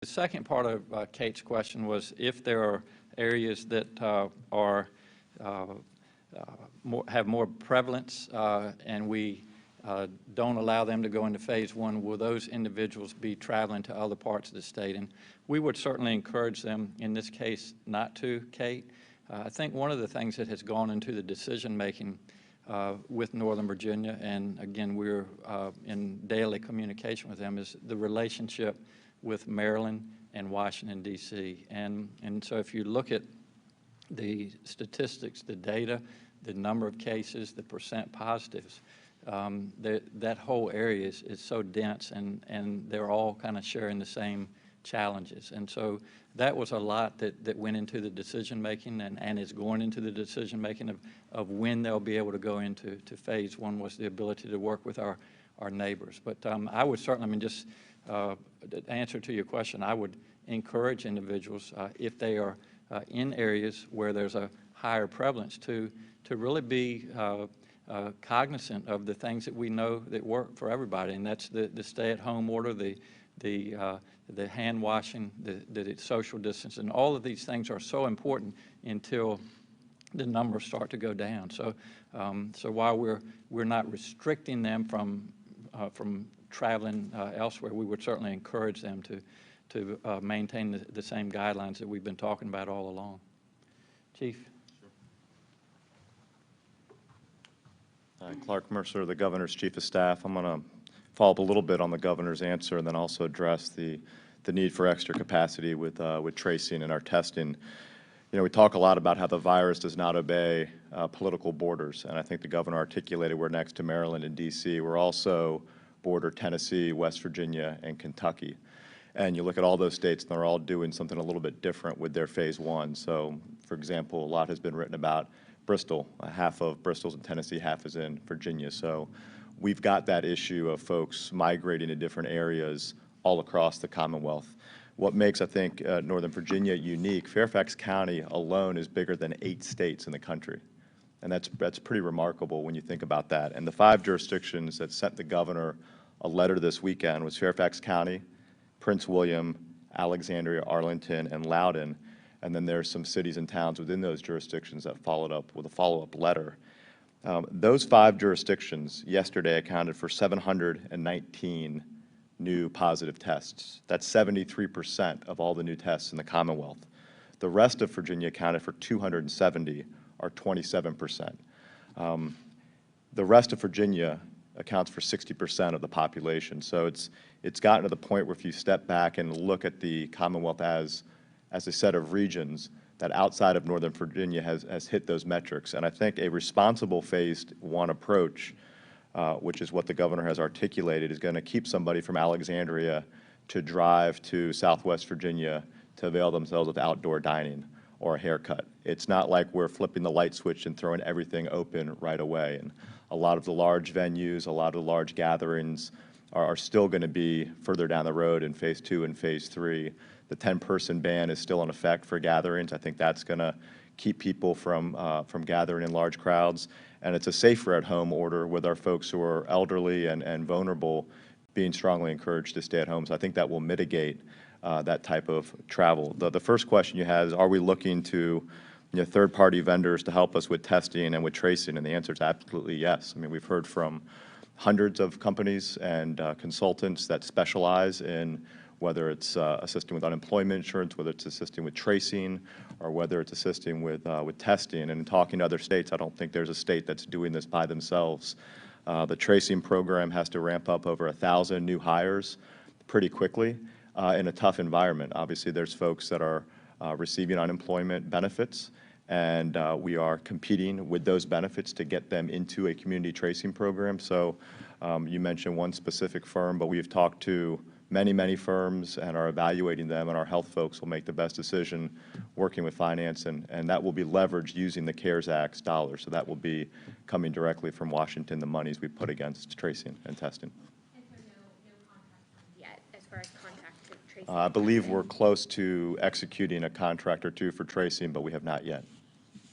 The second part of Kate's question was if there are areas that have more prevalence and we don't allow them to go into phase one, will those individuals be traveling to other parts of the state? And we would certainly encourage them in this case not to, Kate. I think one of the things that has gone into the decision making with Northern Virginia, and again we're in daily communication with them, is the relationship with Maryland and Washington, D.C. And so if you look at the statistics, the data, the number of cases, the percent positives, that whole area is so dense, and they're all kind of sharing the same challenges. And so that was a lot that went into the decision making and is going into the decision making of when they'll be able to go into phase one, was the ability to work with our neighbors. But I would certainly, I mean, just answer to your question, I would encourage individuals, if they are in areas where there's a higher prevalence, to really be cognizant of the things that we know that work for everybody, and that's the stay-at-home order, the hand washing, the social distance, and all of these things are so important until the numbers start to go down. So, so while we're not restricting them from traveling elsewhere, we would certainly encourage them to maintain the same guidelines that we've been talking about all along. Chief. Clark Mercer, the Governor's Chief of Staff. I'm going to follow up a little bit on the Governor's answer and then also address the need for extra capacity with tracing and our testing. You know, we talk a lot about how the virus does not obey political borders, and I think the Governor articulated we're next to Maryland and D.C. We're also border Tennessee, West Virginia, and Kentucky. And you look at all those states, and they're all doing something a little bit different with their phase one. So, for example, a lot has been written about Bristol. Half of Bristol's in Tennessee, half is in Virginia. So we've got that issue of folks migrating to different areas all across the Commonwealth. What makes, I think, Northern Virginia unique, Fairfax County alone is bigger than 8 states in the country. And that's pretty remarkable when you think about that. And the 5 jurisdictions that sent the Governor a letter this weekend was Fairfax County, Prince William, Alexandria, Arlington, and Loudoun. And then there's some cities and towns within those jurisdictions that followed up with a follow-up letter. Those 5 jurisdictions yesterday accounted for 719 new positive tests. That's 73% of all the new tests in the Commonwealth. The rest of Virginia accounted for 270, or 27%. The rest of Virginia accounts for 60% of the population. So it's gotten to the point where if you step back and look at the Commonwealth as a set of regions, that outside of Northern Virginia has hit those metrics. And I think a responsible phased one approach, which is what the Governor has articulated, is going to keep somebody from Alexandria to drive to Southwest Virginia to avail themselves of outdoor dining or a haircut. It's not like we're flipping the light switch and throwing everything open right away. And a lot of the large venues, a lot of the large gatherings are still going to be further down the road in phase 2 and phase 3. The 10-person ban is still in effect for gatherings. I think that's going to keep people from gathering in large crowds. And it's a safer at home order with our folks who are elderly and vulnerable being strongly encouraged to stay at home. So I think that will mitigate that type of travel. The first question you had is, are we looking to third-party vendors to help us with testing and with tracing? And the answer is absolutely yes. I mean, we've heard from hundreds of companies and consultants that specialize in whether it's assisting with unemployment insurance, whether it's assisting with tracing, or whether it's assisting with testing. And in talking to other states, I don't think there's a state that's doing this by themselves. The tracing program has to ramp up over 1,000 new hires pretty quickly in a tough environment. Obviously, there's folks that are receiving unemployment benefits, and we are competing with those benefits to get them into a community tracing program. So you mentioned one specific firm, but we've talked to many firms and are evaluating them, and our health folks will make the best decision working with finance, and that will be leveraged using the CARES Act's dollars. So that will be coming directly from Washington, the monies we put against tracing and testing. And so no contract yet as far as contact to tracing? I believe we're close to executing a contract or two for tracing, but we have not yet.